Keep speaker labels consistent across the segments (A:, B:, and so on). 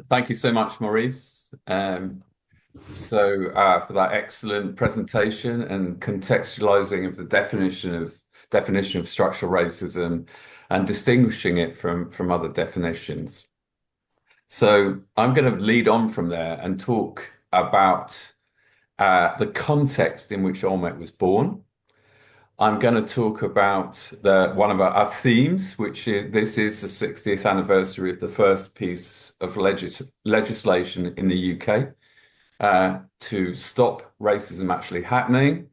A: Thank you so much, Maurice. For that excellent presentation and contextualizing of the definition of structural racism and distinguishing it from other definitions. So I'm going to lead on from there and talk about the context in which Olmec was born. I'm going to talk about one of our themes, which is this is the 60th anniversary of the first piece of legislation in the UK to stop racism actually happening.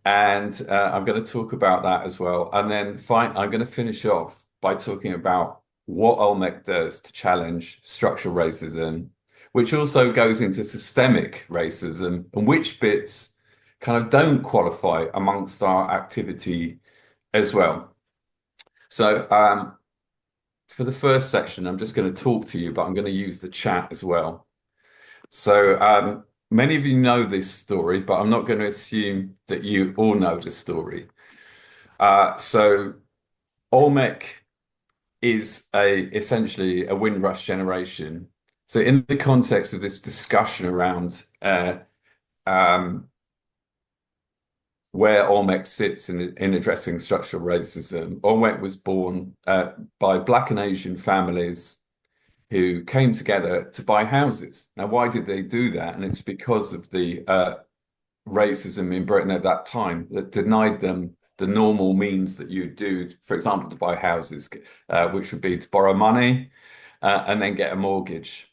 A: And I'm going to talk about that as well. And then I'm going to finish off by talking about what Olmec does to challenge structural racism, which also goes into systemic racism and which bits kind of don't qualify amongst our activity as well. So for the first section, I'm just going to talk to you, but I'm going to use the chat as well. So many of you know this story, but I'm not going to assume that you all know the story. So Olmec is essentially a Windrush generation. So in the context of this discussion around um, where Olmec sits in addressing structural racism, Olmec was born by Black and Asian families who came together to buy houses. Now, why did they do that? And it's because of the racism in Britain at that time that denied them the normal means that you do, for example, to buy houses, which would be to borrow money and then get a mortgage.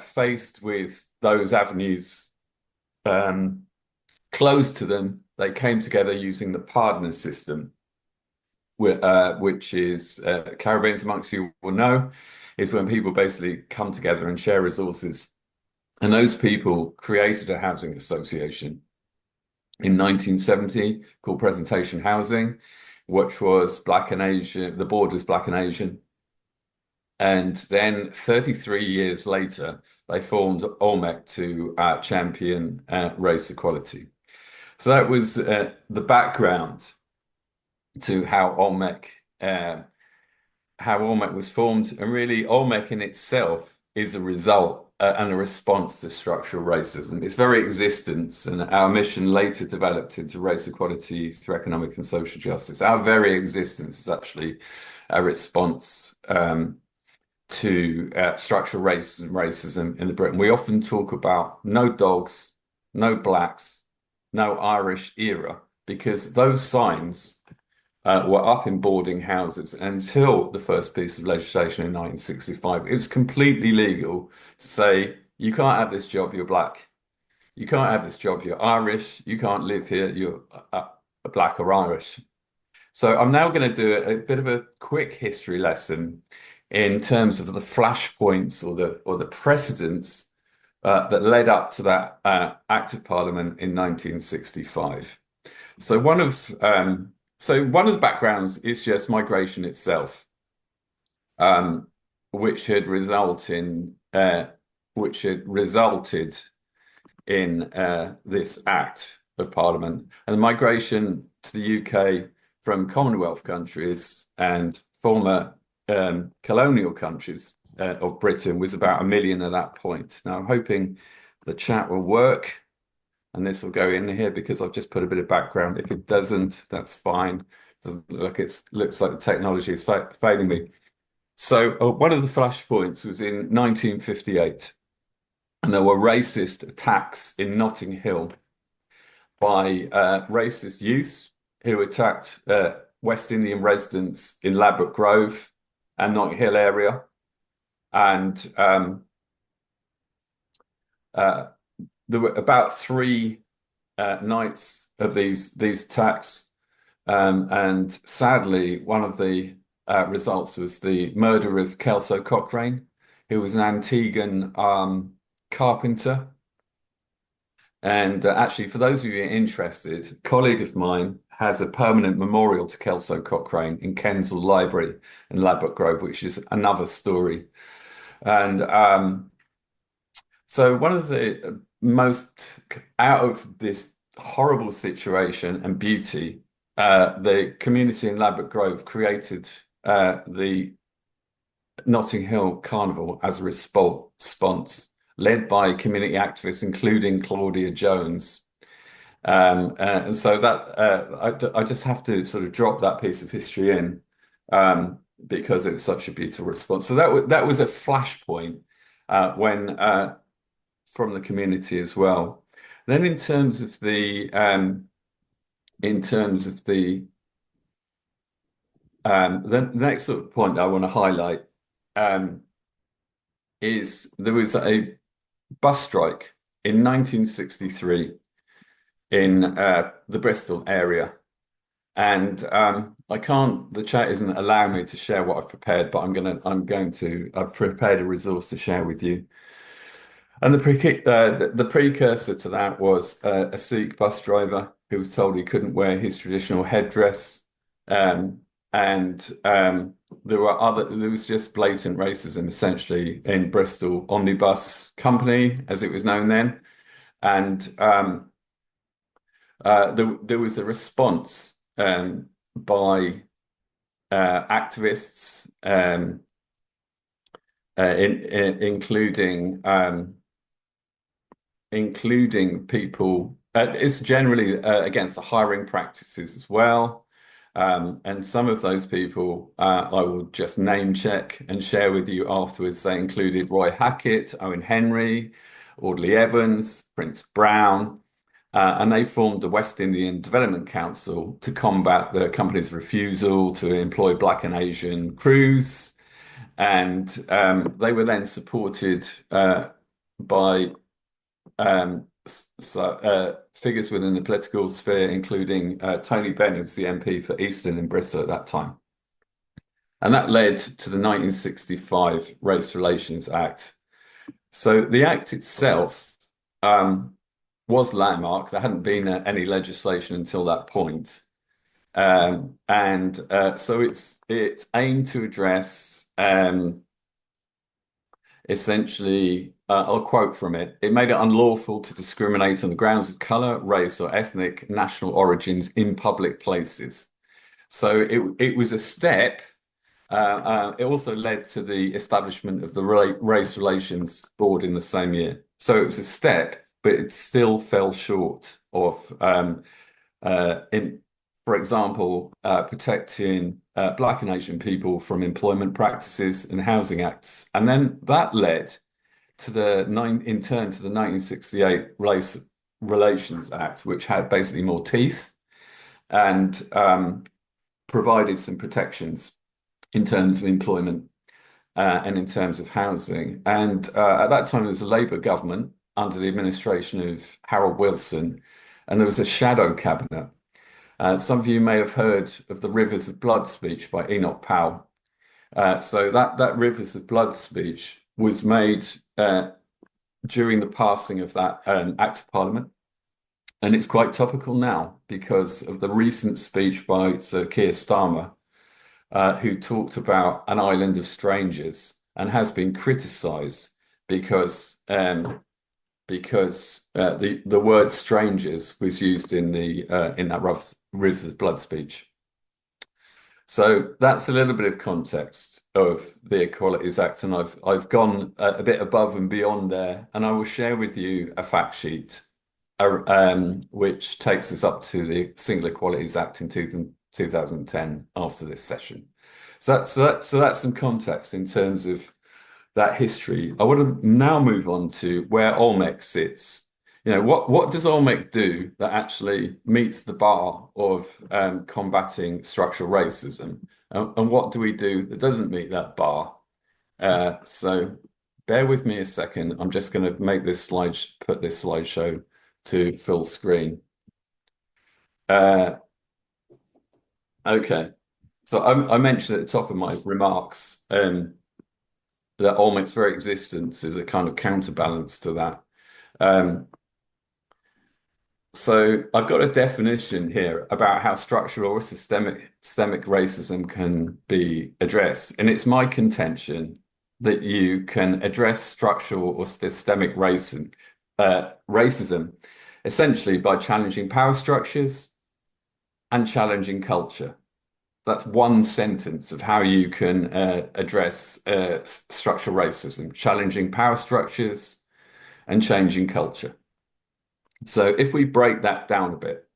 A: Faced with those avenues closed to them, they came together using the partner system, which is Caribbeans amongst you will know, is when people basically come together and share resources. And those people created a housing association in 1970 called Presentation Housing, which was Black and Asian, the board was Black and Asian. And then 33 years later, they formed Olmec to champion race equality. So that was the background to how Olmec was formed, and really Olmec in itself is a result and a response to structural racism. Its very existence and our mission later developed into race equality through economic and social justice. Our very existence is actually a response to structural racism in the Britain. We often talk about no dogs, no blacks, no Irish era, because those signs were up in boarding houses until the first piece of legislation in 1965. It was completely legal to say, you can't have this job, you're black. You can't have this job, you're Irish. You can't live here, you're black or Irish. So I'm now going to do a bit of a quick history lesson in terms of the flashpoints or the precedents that led up to that Act of Parliament in 1965. So one of the backgrounds is just migration itself, um, which had result in which had resulted in this Act of Parliament, and migration to the UK from Commonwealth countries and former colonial countries of Britain was about 1 million at that point. Now, I'm hoping the chat will work and this will go in here because I've just put a bit of background. If it doesn't, that's fine. Doesn't look like looks like the technology is failing me. So one of the flashpoints was in 1958, and there were racist attacks in Notting Hill by racist youths who attacked West Indian residents in Ladbroke Grove and Notting Hill area, and there were about three nights of these attacks, and sadly, one of the results was the murder of Kelso Cochrane, who was an Antiguan carpenter. And actually, for those of you interested, a colleague of mine has a permanent memorial to Kelso Cochrane in Kensal Library in Ladbroke Grove, which is another story. And so one of the most out of this horrible situation and beauty, the community in Ladbroke Grove created the Notting Hill Carnival as a response, led by community activists, including Claudia Jones. And so that I just have to sort of drop that piece of history in because it was such a beautiful response. So that was a flashpoint when from the community as well. Then in terms of the next sort of point I want to highlight um, is there was a bus strike in 1963 in the Bristol area. And I can't, the chat isn't allowing me to share what I've prepared, but I've prepared a resource to share with you. And the precursor to that was a Sikh bus driver who was told he couldn't wear his traditional headdress. Um, and there was just blatant racism essentially in Bristol Omnibus Company, as it was known then. And there was a response by activists, including people. It's generally against the hiring practices as well. And some of those people I will just name check and share with you afterwards. They included Roy Hackett, Owen Henry, Audley Evans, Prince Brown. And they formed the West Indian Development Council to combat the company's refusal to employ Black and Asian crews. And they were then supported by figures within the political sphere, including Tony Benn, who was the MP for Easton in Bristol at that time. And that led to the 1965 Race Relations Act. So the act itself was landmark. There hadn't been any legislation until that point. So it aimed to address essentially, I'll quote from it. It made it unlawful to discriminate on the grounds of color, race, or ethnic national origins in public places. So it was a step. It also led to the establishment of the Race Relations Board in the same year. So it was a step, but it still fell short of, for example, protecting Black and Asian people from employment practices and housing acts. And then that led to in turn to the 1968 Race Relations Act, which had basically more teeth and provided some protections in terms of employment and in terms of housing. And at that time, there was a Labour government under the administration of Harold Wilson, and there was a shadow cabinet. Some of you may have heard of the Rivers of Blood speech by Enoch Powell. So that Rivers of Blood speech was made during the passing of that Act of Parliament. And it's quite topical now because of the recent speech by Sir Keir Starmer, who talked about an island of strangers and has been criticised because the word strangers was used in that Rivers of Blood speech. So that's a little bit of context of the Equalities Act, and I've gone a bit above and beyond there, and I will share with you a fact sheet which takes us up to the Single Equalities Act in 2010 after this session. So that's some context in terms of that history. I want to now move on to where Olmec sits. What does Olmec do that actually meets the bar of combating structural racism, and what do we do that doesn't meet that bar? So bear with me a second. I'm just going to put this slideshow to full screen. Okay. So I mentioned at the top of my remarks that Olmec's very existence is a kind of counterbalance to that. So I've got a definition here about how structural or systemic racism can be addressed. And it's my contention that you can address structural or systemic racism essentially by challenging power structures and challenging culture. that's one sentence of how you can address structural racism, challenging power structures and changing culture. So if we break that down a bit,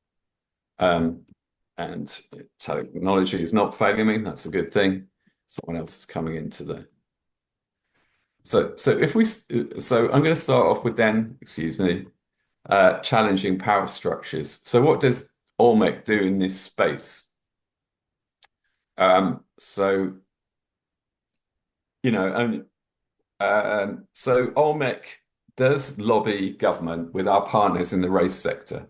A: um, and technology is not failing me, that's a good thing. Someone else is coming into the. So if we, so I'm going to start off with then, excuse me, challenging power structures. So what does Olmec do in this space? So you know, and so Olmec does lobby government with our partners in the race sector.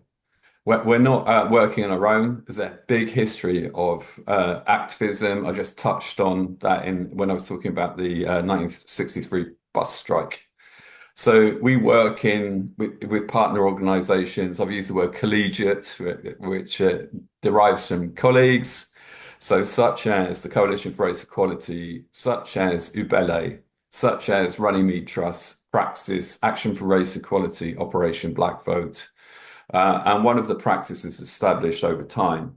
A: We're not working on our own. There's a big history of activism. I just touched on that in when I was talking about the 1963 bus strike. So we work with partner organisations. I've used the word collegiate, which derives from colleagues. So such as the Coalition for Race Equality, such as UBELE, such as Runnymede Trust, Praxis, Action for Race Equality, Operation Black Vote. And one of the practices established over time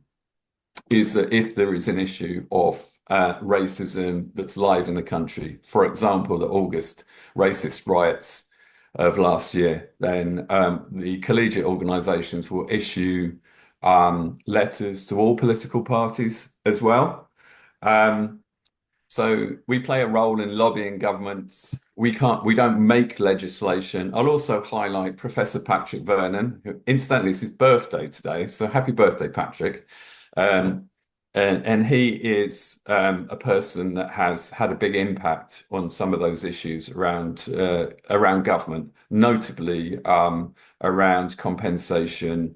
A: is that if there is an issue of racism that's live in the country, for example, the August racist riots of last year, then the collegiate organisations will issue letters to all political parties as well. Um, so we play a role in lobbying governments. We don't make legislation. I'll also highlight Professor Patrick Vernon, who incidentally is his birthday today. So happy birthday, Patrick. Um, and he is a person that has had a big impact on some of those issues around government, notably around compensation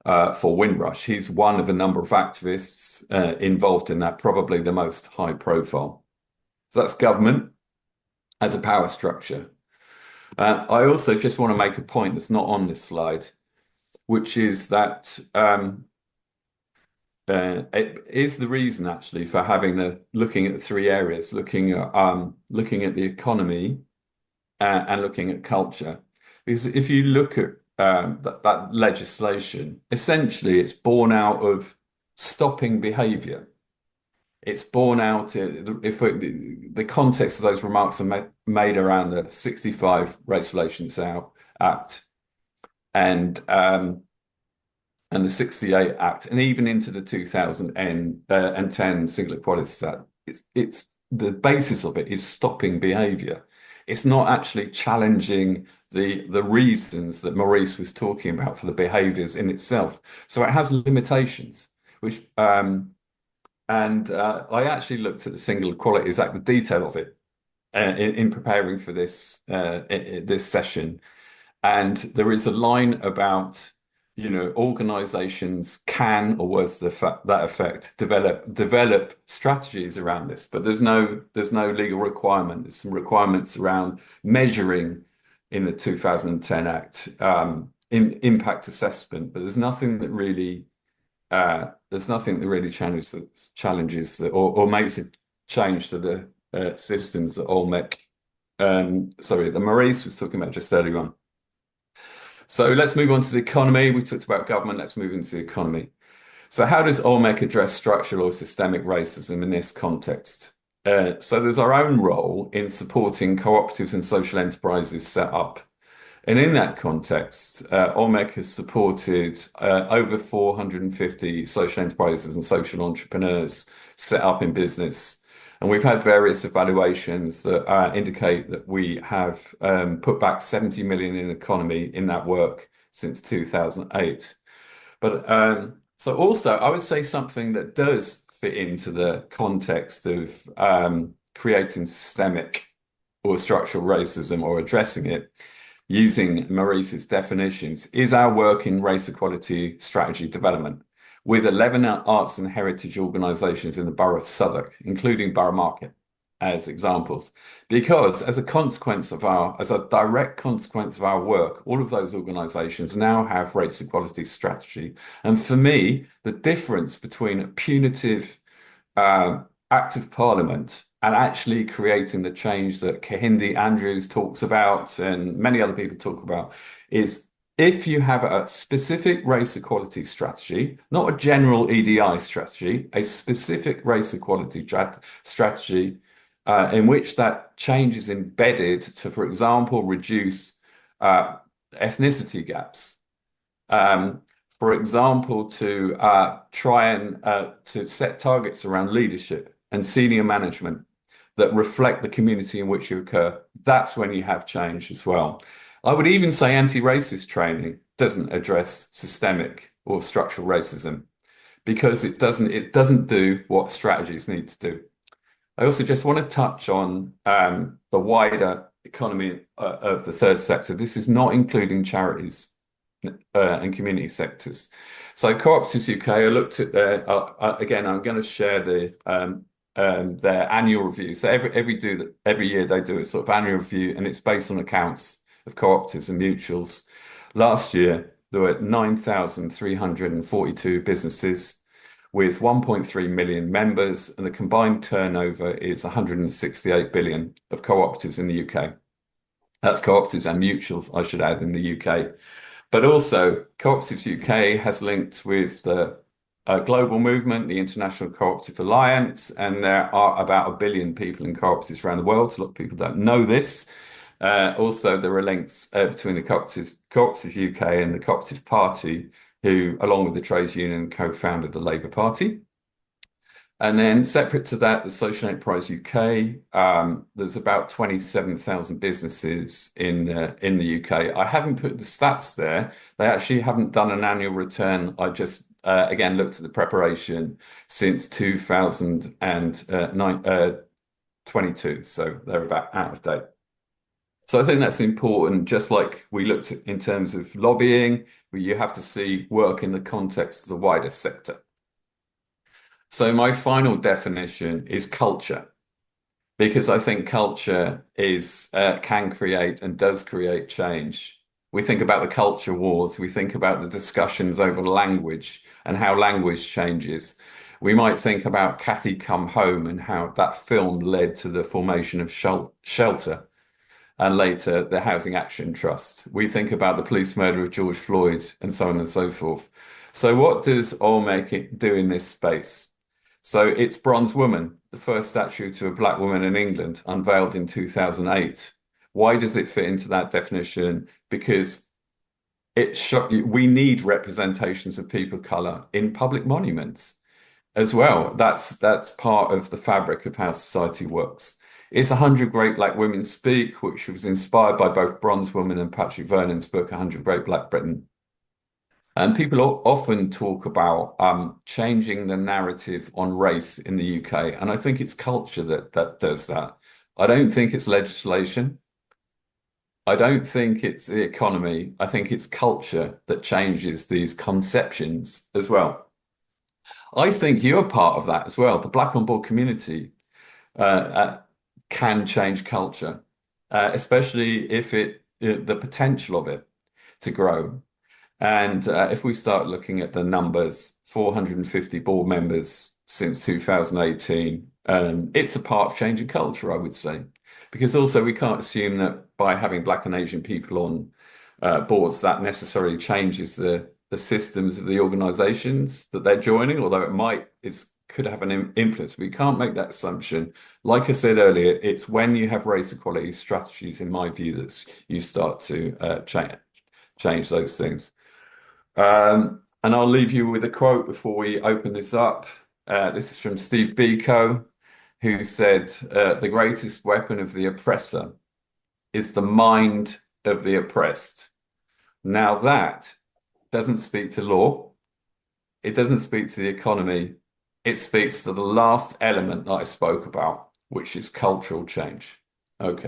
A: for Windrush. He's one of a number of activists involved in that, probably the most high profile. So that's government as a power structure. I also just want to make a point that's not on this slide, which is that it is the reason actually for looking at the three areas, looking at the economy and looking at culture. Because if you look at that legislation, essentially it's born out of stopping behaviour. It's born out the context of those remarks are made around the 65 Race Relations Act and the 68 Act, and even into the 2010 Single Equalities Act. It's the basis of it is stopping behaviour. It's not actually challenging the reasons that Maurice was talking about for the behaviours in itself. So it has limitations, which I actually looked at the Single Equalities Act, the detail of it, in preparing for this session, and there is a line about organizations can, or was that effect, develop strategies around this, but there's no legal requirement. There's some requirements around measuring in the 2010 Act, impact assessment, but there's nothing that really challenges or makes a change to the systems that Olmec, that Maurice was talking about just earlier on. So let's move on to the economy. We talked about government. Let's move into the economy. So how does Olmec address structural or systemic racism in this context? So there's our own role in supporting cooperatives and social enterprises set up. And in that context, Olmec has supported over 450 social enterprises and social entrepreneurs set up in business. And we've had various evaluations that indicate that we have put back 70 million in the economy in that work since 2008. But so also, I would say something that does fit into the context of creating systemic or structural racism or addressing it using Maurice's definitions is our work in race equality strategy development with 11 arts and heritage organisations in the borough of Southwark, including Borough Market, as examples. Because as a direct consequence of our work, all of those organisations now have race equality strategy. And for me, the difference between a punitive act of parliament and actually creating the change that Kehinde Andrews talks about and many other people talk about is if you have a specific race equality strategy, not a general EDI strategy, a specific race equality strategy in which that change is embedded to, for example, reduce ethnicity gaps. Um, for example, to try and to set targets around leadership and senior management that reflect the community in which you occur. That's when you have change as well. I would even say anti-racist training doesn't address systemic or structural racism because it doesn't do what strategies need to do. I also just want to touch on the wider economy of the third sector. This is not including charities and community sectors. So Cooperatives UK, I looked at again, I'm going to share their annual review. So every year they do a sort of annual review, and it's based on accounts of cooperatives and mutuals. Last year there were 9,342 businesses with 1.3 million members, and the combined turnover is 168 billion of cooperatives in the UK. That's cooperatives and mutuals, I should add, in the UK. But also, Cooperatives UK has linked with the global movement, the International Cooperative Alliance, and there are about 1 billion people in cooperatives around the world. A lot of people don't know this. Also, there are links between the Cooperatives UK and the Cooperative Party, who, along with the trades union, co-founded the Labour Party. And then separate to that, the Social Enterprise UK, there's about 27,000 businesses in the UK. I haven't put the stats there. They actually haven't done an annual return. I just, again, looked at the preparation since 2022. So they're about out of date. So I think that's important, just like we looked at in terms of lobbying, where you have to see work in the context of the wider sector. So my final definition is culture, because I think culture is can create and does create change. We think about the culture wars, we think about the discussions over language and how language changes. We might think about Kathy Come Home and how that film led to the formation of Shelter and later the Housing Action Trust. We think about the police murder of George Floyd and so on and so forth. So what does Olmec do in this space? So it's Bronze Woman, the first statue to a black woman in England, unveiled in 2008. Why does it fit into that definition? Because we need representations of people of color in public monuments as well. That's part of the fabric of how society works. It's 100 Great Black Women Speak, which was inspired by both Bronze Woman and Patrick Vernon's book, 100 Great Black Britain. And people often talk about changing the narrative on race in the UK. And I think it's culture that does that. I don't think it's legislation. I don't think it's the economy. I think it's culture that changes these conceptions as well. I think you're part of that as well. The Black on Board community can change culture, especially if the potential of it to grow. And if we start looking at the numbers, 450 board members since 2018, it's a part of changing culture, I would say. Because also we can't assume that by having Black and Asian people on boards, that necessarily changes the systems of the organizations that they're joining, although it could have an influence. We can't make that assumption. Like I said earlier, it's when you have race equality strategies, in my view, that you start to change those things. And I'll leave you with a quote before we open this up. This is from Steve Biko, who said, the greatest weapon of the oppressor is the mind of the oppressed. Now that doesn't speak to law. It doesn't speak to the economy. It speaks to the last element that I spoke about, which is cultural change. Okay.